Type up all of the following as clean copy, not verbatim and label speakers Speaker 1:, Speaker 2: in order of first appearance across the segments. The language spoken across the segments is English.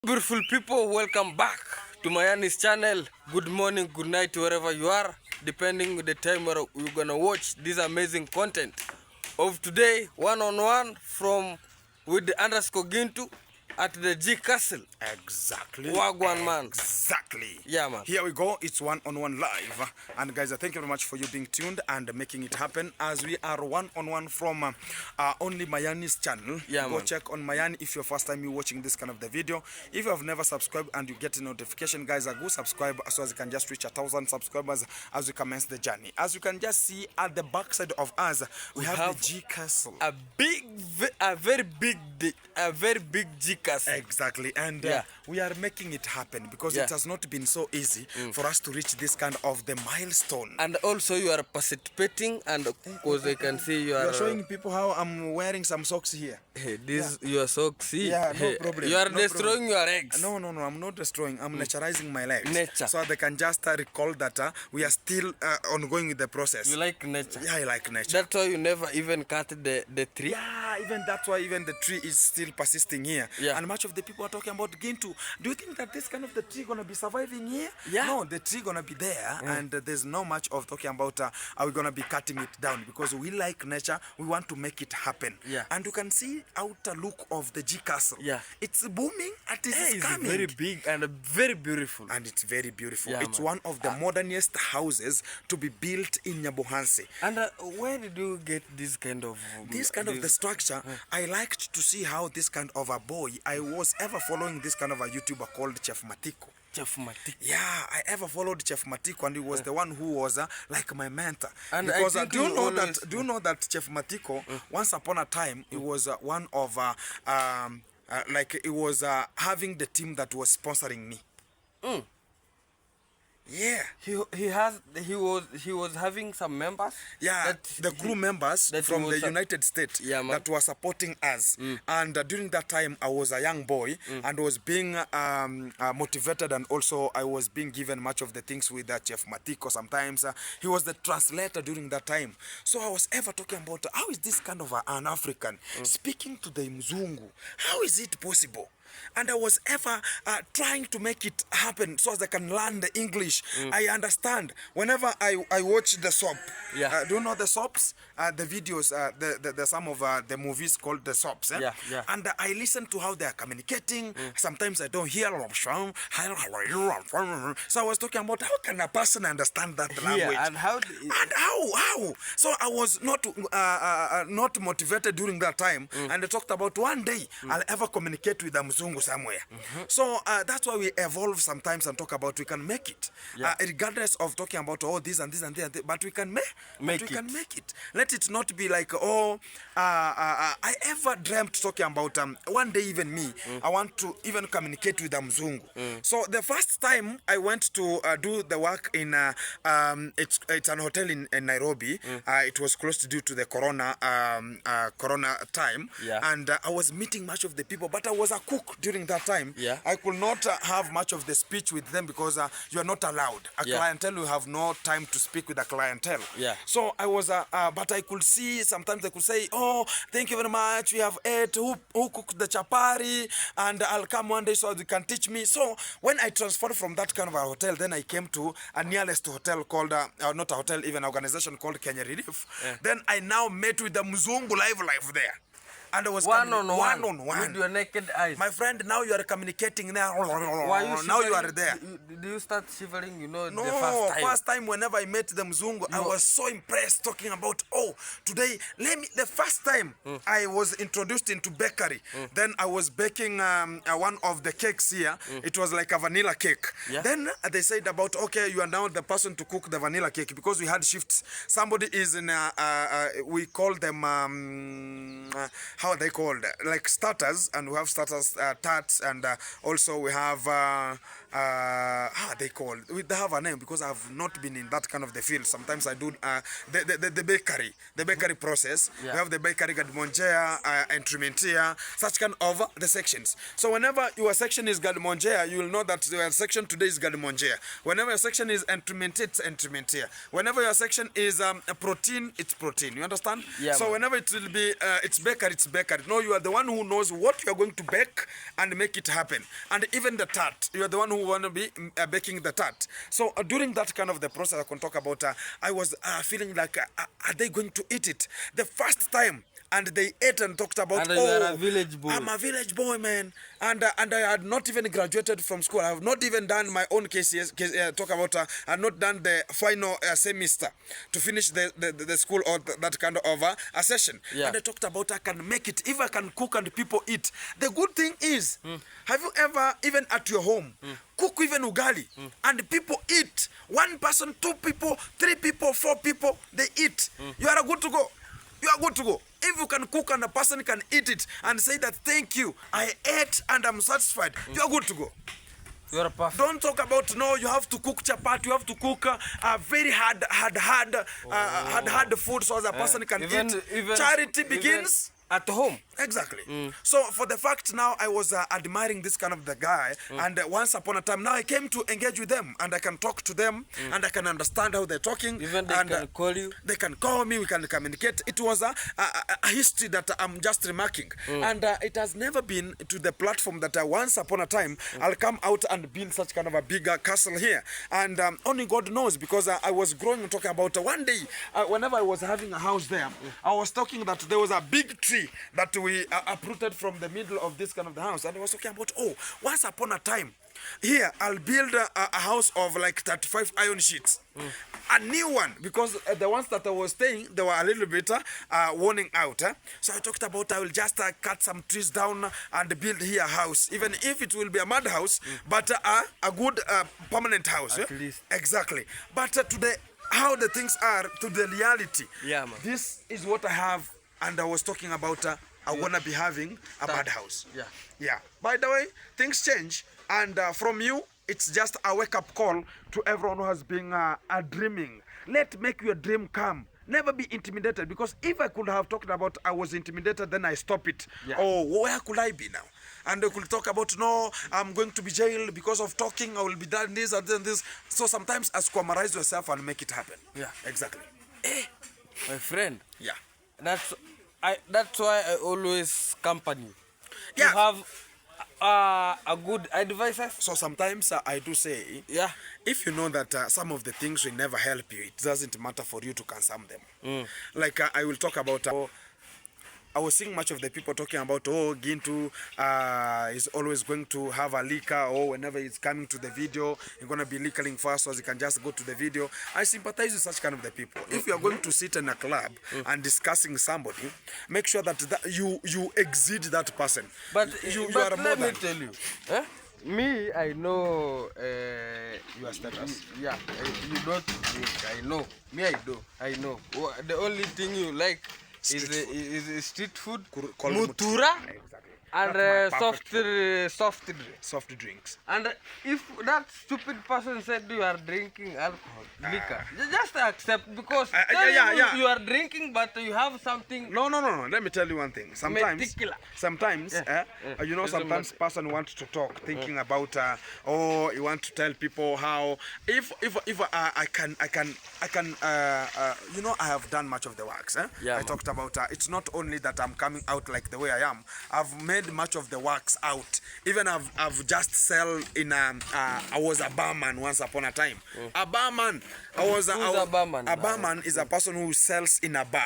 Speaker 1: Beautiful people, welcome back to Mayani's channel. Good morning, good night, wherever you are, depending on the time where you're gonna watch this amazing content of today, one-on-one from with the underscore Gintu at the G Castle.
Speaker 2: Exactly.
Speaker 1: Wagwan man.
Speaker 2: Exactly.
Speaker 1: Yeah, man.
Speaker 2: Here we go. It's one-on-one live. And guys, thank you very much for you being tuned and making it happen as we are one-on-one from only Mayani's channel.
Speaker 1: Yeah,
Speaker 2: go
Speaker 1: man.
Speaker 2: check on Mayani if you're first time you watching this kind of the video. If you have never subscribed and you get a notification, guys, go subscribe so as you can just reach 1,000 subscribers as we commence the journey. As you can just see at the back side of us, we have the G Castle.
Speaker 1: A very big G Castle.
Speaker 2: Exactly, and we are making it happen because it has not been so easy for us to reach this kind of the milestone.
Speaker 1: And also you are participating, and because I can see you are
Speaker 2: showing people how I'm wearing some socks here.
Speaker 1: Hey, this your socks.
Speaker 2: Yeah, no problem.
Speaker 1: You are
Speaker 2: no
Speaker 1: destroying your eggs.
Speaker 2: No, I'm not destroying. I'm naturalizing my legs.
Speaker 1: Nature.
Speaker 2: So they can just recall that we are still ongoing with the process.
Speaker 1: You like nature.
Speaker 2: Yeah, I like nature.
Speaker 1: That's why you never even cut the tree.
Speaker 2: Yeah, even that's why even the tree is still persisting here.
Speaker 1: Yeah.
Speaker 2: And much of the people are talking about Gintu. Do you think that this kind of the tree gonna be surviving here?
Speaker 1: Yeah.
Speaker 2: No, the tree gonna be there, and there's no much of talking about are we gonna be cutting it down, because we like nature. We want to make it happen.
Speaker 1: Yeah.
Speaker 2: And you can see outer look of the G Castle.
Speaker 1: Yeah.
Speaker 2: It's booming and it's coming.
Speaker 1: Very big and very beautiful.
Speaker 2: And it's very beautiful.
Speaker 1: Yeah,
Speaker 2: it's
Speaker 1: man.
Speaker 2: one of the modernest houses to be built in Nyabohanse.
Speaker 1: And where did you get this kind of
Speaker 2: the structure? I liked to see how this kind of a boy, I was ever following this kind of a YouTuber called Chef Matiko.
Speaker 1: Chef Matiko.
Speaker 2: Yeah, I ever followed Chef Matiko, and he was the one who was like my mentor.
Speaker 1: And
Speaker 2: because
Speaker 1: do you
Speaker 2: know that Chef Matiko, once upon a time, he was one of like he was having the team that was sponsoring me. Yeah,
Speaker 1: he was having some members.
Speaker 2: Yeah, the crew members from the United States that were supporting us. And during that time, I was a young boy and was being motivated, and also I was being given much of the things with Chef Matiko. Sometimes he was the translator during that time. So I was ever talking about how is this kind of an African speaking to the Mzungu? How is it possible? And I was ever trying to make it happen so as I can learn the English. I understand. Whenever I watch the soap, do you know the soaps? The videos, the some of the movies called the soaps. And I listen to how they are communicating. Sometimes I don't hear. So I was talking about how can a person understand that language?
Speaker 1: And how?
Speaker 2: So I was not motivated during that time. And I talked about one day I'll ever communicate with them somewhere. So that's why we evolve sometimes and talk about we can make it, regardless of talking about all this and this and that, but we can make it. Let it not be like I ever dreamt talking about one day even me I want to even communicate with Mzungu. So the first time I went to do the work in it's an hotel in Nairobi. It was closed due to the corona time, and I was meeting much of the people, but I was a cook during that time. I could not have much of the speech with them because you are not allowed. A clientele, you have no time to speak with a clientele. So I was, but I could see, sometimes I could say, oh, thank you very much, we have ate, who cooked the chapari, and I'll come one day so you can teach me. So when I transferred from that kind of a hotel, then I came to a nearest hotel called, not a hotel, even an organization called Kenya Relief. Then I now met with the Mzungu live there. And I was one-on-one
Speaker 1: with your naked eyes.
Speaker 2: My friend, now you are communicating there. Now you are there.
Speaker 1: Do you start shivering?
Speaker 2: No,
Speaker 1: the
Speaker 2: first time whenever I met the Mzungu, I was so impressed talking about, today, the first time I was introduced into bakery, then I was baking one of the cakes here. It was like a vanilla cake. Then they said about, okay, you are now the person to cook the vanilla cake, because we had shifts. Somebody is in, we call them, how are they called? Like starters, and we have starters, tarts, and also we have they have a name because I have not been in that kind of the field. Sometimes I do the bakery process. We have the bakery gadmonjea, entrimentier, such kind of the sections. So whenever your section is gadmonjea, you will know that your section today is gadmonjea. Whenever your section is entrimentier, it's entrimentier. Whenever your section is protein, it's protein. You understand? So whenever it will be it's bakery, it's this bakery. No, you are the one who knows what you are going to bake and make it happen. And even the tart, you are the one who want to be baking the tart. So during that kind of the process, I can talk about, I was feeling like, are they going to eat it? The first time, and they ate and talked about,
Speaker 1: and you are a village boy.
Speaker 2: I'm a village boy, man. And I had not even graduated from school. I have not even done my own talk about, I had not done the final semester to finish the school or that kind of a session.
Speaker 1: Yeah.
Speaker 2: And I talked about I can make it, if I can cook and people eat. The good thing is, have you ever, even at your home, cook even ugali, and people eat? One person, 2 people, 3 people, 4 people, they eat. You are good to go. You are good to go. If you can cook and a person can eat it and say that, thank you, I ate and I'm satisfied, you are good to go.
Speaker 1: You are perfect.
Speaker 2: Don't talk about, no, you have to cook chapati, you have to cook very hard food so that a person can eat. Charity begins
Speaker 1: at home.
Speaker 2: Exactly. So for the fact now, I was admiring this kind of the guy, and once upon a time, now I came to engage with them, and I can talk to them, and I can understand how they're talking.
Speaker 1: Even they
Speaker 2: and,
Speaker 1: can call you.
Speaker 2: They can call me, we can communicate. It was a history that I'm just remarking. And it has never been to the platform that once upon a time, I'll come out and build such kind of a bigger castle here. And only God knows, because I was growing and talking about one day, whenever I was having a house there, I was talking that there was a big tree that we uprooted from the middle of this kind of the house, and I was talking about, oh, once upon a time here I'll build a house of like 35 iron sheets, a new one, because the ones that I was staying, they were a little bit worn out. So I talked about I will just cut some trees down and build here a house, even if it will be a mud house, but a good permanent house.
Speaker 1: At least.
Speaker 2: Exactly. But to the how the things are, to the reality,
Speaker 1: Yeah, man.
Speaker 2: this is what I have. And I was talking about I want to be having a mud house.
Speaker 1: Yeah.
Speaker 2: Yeah. By the way, things change. And from you, it's just a wake-up call to everyone who has been dreaming. Make your dream come. Never be intimidated. Because if I could have talked about I was intimidated, then I stop it.
Speaker 1: Yeah.
Speaker 2: Oh, where could I be now? And they could talk about, no, I'm going to be jailed because of talking. I will be done this and this. So sometimes acclimatize yourself and make it happen.
Speaker 1: Yeah.
Speaker 2: Exactly.
Speaker 1: My friend.
Speaker 2: Yeah.
Speaker 1: That's why I always accompany you.
Speaker 2: Yeah.
Speaker 1: You have a good advisor.
Speaker 2: So sometimes I do say,
Speaker 1: Yeah.
Speaker 2: if you know that some of the things will never help you, it doesn't matter for you to consume them. Like I will talk about, I was seeing much of the people talking about, oh, Gintu is always going to have a leaker, or whenever he's coming to the video, he's going to be leakering first, so he can just go to the video. I sympathize with such kind of the people. If you are going to sit in a club and discussing somebody, make sure that you exceed that person.
Speaker 1: But
Speaker 2: you
Speaker 1: but
Speaker 2: are more
Speaker 1: let me
Speaker 2: than.
Speaker 1: tell you, me, I know.
Speaker 2: Your status.
Speaker 1: Yeah, you don't drink. I know. Me, I do. I know. The only thing you like is street food,
Speaker 2: Call
Speaker 1: mutura,
Speaker 2: Exactly.
Speaker 1: and
Speaker 2: That's my perfect
Speaker 1: soft drink.
Speaker 2: soft drinks.
Speaker 1: And if that stupid person said you are drinking alcohol, liquor, just accept, because you are drinking, but you have something.
Speaker 2: No. Let me tell you one thing. Sometimes, you know, sometimes person wants to talk, thinking about, oh, you want to tell people how. If I can, you know, I have done much of the works.
Speaker 1: Yeah,
Speaker 2: I talked about. It's not only that I'm coming out like the way I am. I've made much of the works out. Even I've just sell in I was a barman once upon a time. A barman.
Speaker 1: Who's a barman?
Speaker 2: A barman is a person who sells in a bar.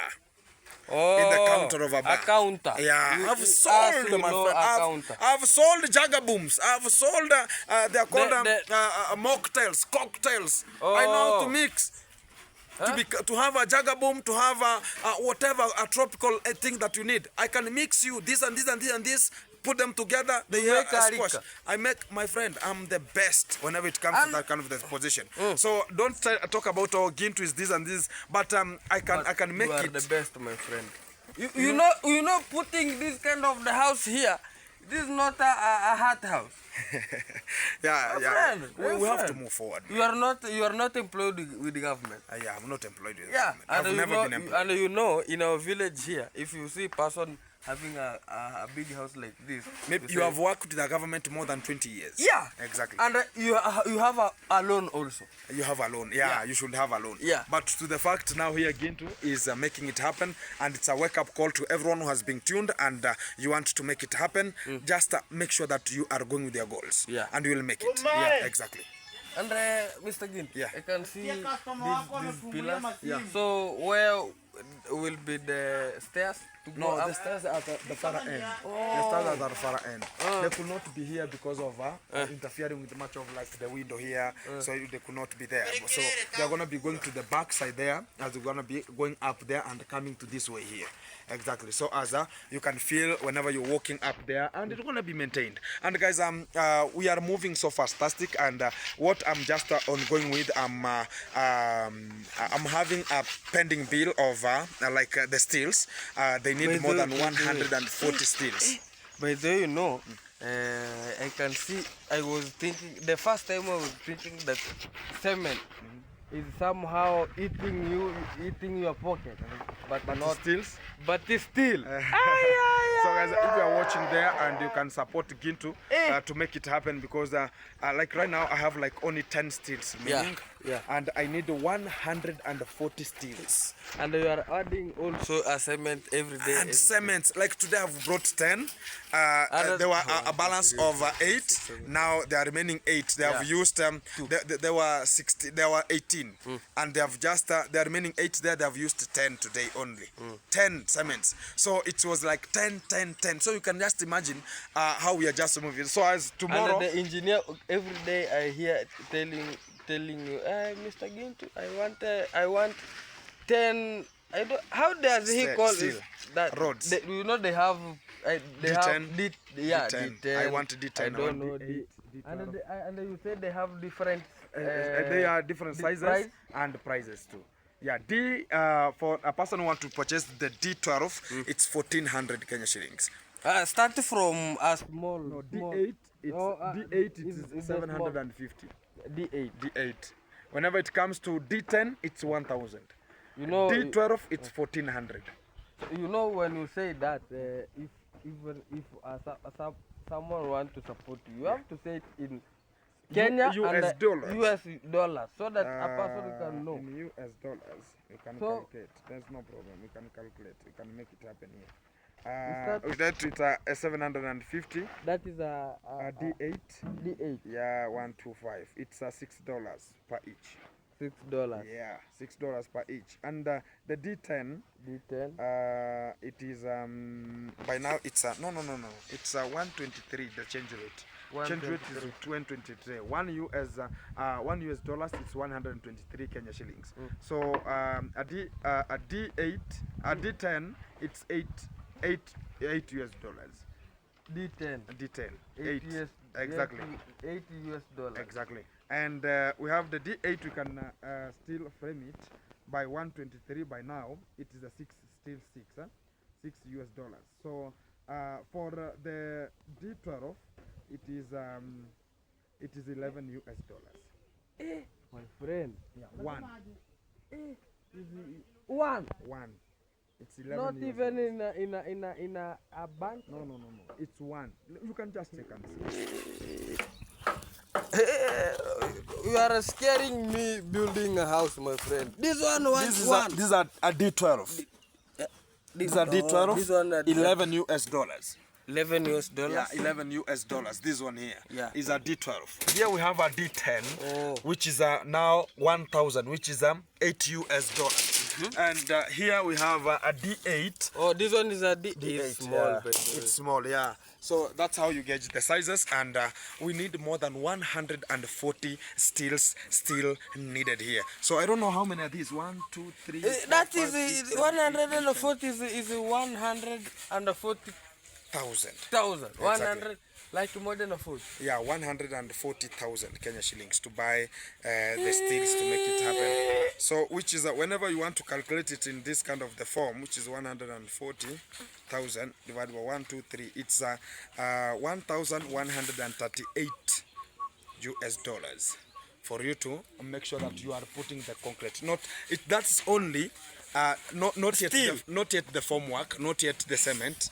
Speaker 1: Oh,
Speaker 2: In the counter of a bar.
Speaker 1: A counter.
Speaker 2: Yeah, I've sold, my friend. I've sold jagabooms. I've sold, they're called mocktails, cocktails. I know how to mix. To have a jagaboom, to have whatever, a tropical thing that you need. I can mix you this and this and this and this, put them together, they make a squash. I make, my friend, I'm the best whenever it comes to that kind of the position. So don't talk about, oh, Gintu is this and this, but I can make it.
Speaker 1: You are the best, my friend. You know, putting this kind of the house here, this is not a hot house.
Speaker 2: Yeah. We have to move forward.
Speaker 1: You are not employed with the government.
Speaker 2: Yeah, I'm not employed with the
Speaker 1: Yeah,
Speaker 2: government. I've never been employed.
Speaker 1: And you know, in our village here, if you see a person having a big house like this.
Speaker 2: Maybe you have worked with the government more than 20 years.
Speaker 1: Yeah.
Speaker 2: Exactly.
Speaker 1: And you have a loan also.
Speaker 2: You have a loan. Yeah, you should have a loan.
Speaker 1: Yeah.
Speaker 2: But to the fact now here Gintu is making it happen, and it's a wake-up call to everyone who has been tuned and you want to make it happen. Just make sure that you are going with your goals.
Speaker 1: Yeah.
Speaker 2: And you will make it. Yeah, exactly.
Speaker 1: And Mr. Gint,
Speaker 2: Yeah.
Speaker 1: I can see these pillars.
Speaker 2: Yeah.
Speaker 1: So where will be the stairs to go
Speaker 2: No,
Speaker 1: up?
Speaker 2: the stairs are at the far end. The stairs are at the far end. They could not be here because of interfering with much of like the window here, so they could not be there. So they are gonna be going to the back side there, as they're gonna be going up there and coming to this way here. Exactly. So as you can feel whenever you're walking up there, and it's gonna be maintained. And guys, we are moving so fantastic, and what I'm just ongoing with, I'm having a pending bill of like the steels. They need more than 140 steels.
Speaker 1: By the way, you know, I can see. I was thinking the first time I was thinking that cement is somehow eating your pocket, but not
Speaker 2: Steels.
Speaker 1: But it's still.
Speaker 2: So guys, if you are watching there and you can support Gintu to make it happen, because like right now I have like only 10 steels remaining, and I need 140 steels.
Speaker 1: And you are adding also a cement every day.
Speaker 2: And cement, like today I've brought 10. There were a balance of 8. Now there are remaining 8. They have used there were 60. There were 18, and they have just the remaining 8 there. They have used 10 today only. 10 cements. So it was like 10, 10, 10. So you can just imagine how we are just moving. So as tomorrow,
Speaker 1: and the engineer every day I hear telling you, Mr. Gintu, I want 10. I don't. How does he call it? That
Speaker 2: roads.
Speaker 1: You know they have. They
Speaker 2: D10.
Speaker 1: have
Speaker 2: D10.
Speaker 1: D10.
Speaker 2: I want D10.
Speaker 1: I
Speaker 2: I
Speaker 1: don't
Speaker 2: want
Speaker 1: know.
Speaker 2: D8,
Speaker 1: And you said they have different.
Speaker 2: they are different sizes
Speaker 1: price?
Speaker 2: and prices too. Yeah, for a person who want to purchase the D12, it's 1400 Kenya shillings.
Speaker 1: Start from a small.
Speaker 2: No,
Speaker 1: small.
Speaker 2: D8, it's 750.
Speaker 1: D8.
Speaker 2: D8. Whenever it comes to D10, it's 1000.
Speaker 1: You know.
Speaker 2: D12, it's 1400.
Speaker 1: You know when you say that, if someone want to support you, you have to say it in Kenya
Speaker 2: US dollars.
Speaker 1: US dollars, so that a person can know.
Speaker 2: In US dollars, you can
Speaker 1: So,
Speaker 2: calculate. There's no problem. We can calculate. We can make it happen here. It's a 750.
Speaker 1: That is a
Speaker 2: D8.
Speaker 1: D8.
Speaker 2: Yeah, 125. It's $6 per each.
Speaker 1: $6.
Speaker 2: Yeah, $6 per each. And the D10.
Speaker 1: D10.
Speaker 2: It is by now it's no. It's 123. The change rate. Change rate is 123. $1 US, it's 123 Kenya shillings. So a D8, a D10, it's $8 US.
Speaker 1: D10.
Speaker 2: D10.
Speaker 1: 8 US.
Speaker 2: Exactly.
Speaker 1: $8 US.
Speaker 2: Exactly. And we have the D8. We can still frame it by 123. By now, it is a still $6 US. So for the D12, it is $11 US.
Speaker 1: My friend.
Speaker 2: Yeah, one.
Speaker 1: One.
Speaker 2: It's 11.
Speaker 1: Not
Speaker 2: US
Speaker 1: even
Speaker 2: dollars.
Speaker 1: in a bank.
Speaker 2: No. It's one. You can just check and see.
Speaker 1: You are scaring me building a house, my friend. This one wants one.
Speaker 2: These are a D12. These are D12.
Speaker 1: This one
Speaker 2: $11 US.
Speaker 1: $11 US.
Speaker 2: Yeah, $11 US. This one here is a D12. Here we have a D10, which is now 1,000, which is $8 US. And here we have a D8.
Speaker 1: Oh, this one is a D8.
Speaker 2: It's
Speaker 1: Small.
Speaker 2: It's small, yeah. So that's how you gauge the sizes, and we need more than 140 steels still needed here. So I don't know how many are these. 1, 2, 3.
Speaker 1: That is 140 is 140,000.
Speaker 2: Exactly.
Speaker 1: 100, like more than a foot.
Speaker 2: Yeah, 140,000 Kenya shillings to buy the steels to make it happen. So, which is whenever you want to calculate it in this kind of the form, which is 140,000 divided by 1, 2, 3, it's 1,138 US dollars for you to make sure that you are putting the concrete. That's only not yet the formwork, not yet the cement.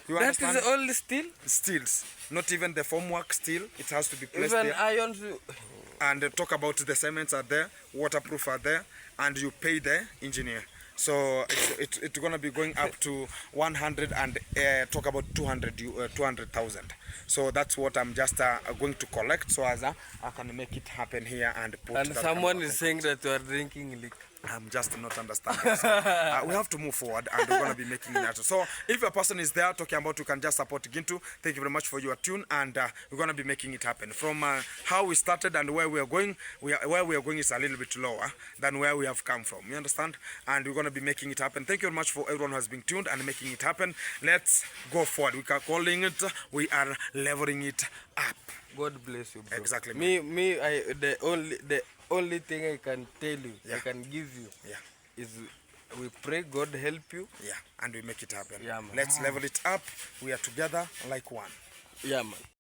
Speaker 2: You
Speaker 1: That
Speaker 2: understand?
Speaker 1: is only steel.
Speaker 2: Steels, not even the formwork steel. It has to be placed
Speaker 1: Even
Speaker 2: there.
Speaker 1: irons.
Speaker 2: And talk about the cements are there, waterproof are there, and you pay the engineer. So it's gonna be going up to 100 and talk about 200,000. So that's what I'm just going to collect, so as I can make it happen here and put.
Speaker 1: And
Speaker 2: that
Speaker 1: someone
Speaker 2: kind of
Speaker 1: is saying that you are drinking liquor.
Speaker 2: I'm just not understanding. So, we have to move forward and we're going to be making that. So if a person is there talking about you can just support Gintu, thank you very much for your tune, and we're going to be making it happen. From how we started and where we are going, where we are going is a little bit lower than where we have come from. You understand? And we're going to be making it happen. Thank you very much for everyone who has been tuned and making it happen. Let's go forward. We are calling it, we are leveling it up.
Speaker 1: God bless you, bro.
Speaker 2: Exactly.
Speaker 1: The only thing I can tell you, I can give you, is we pray God help you.
Speaker 2: Yeah, and we make it happen.
Speaker 1: Yeah, man.
Speaker 2: Let's level it up. We are together like one.
Speaker 1: Yeah, man.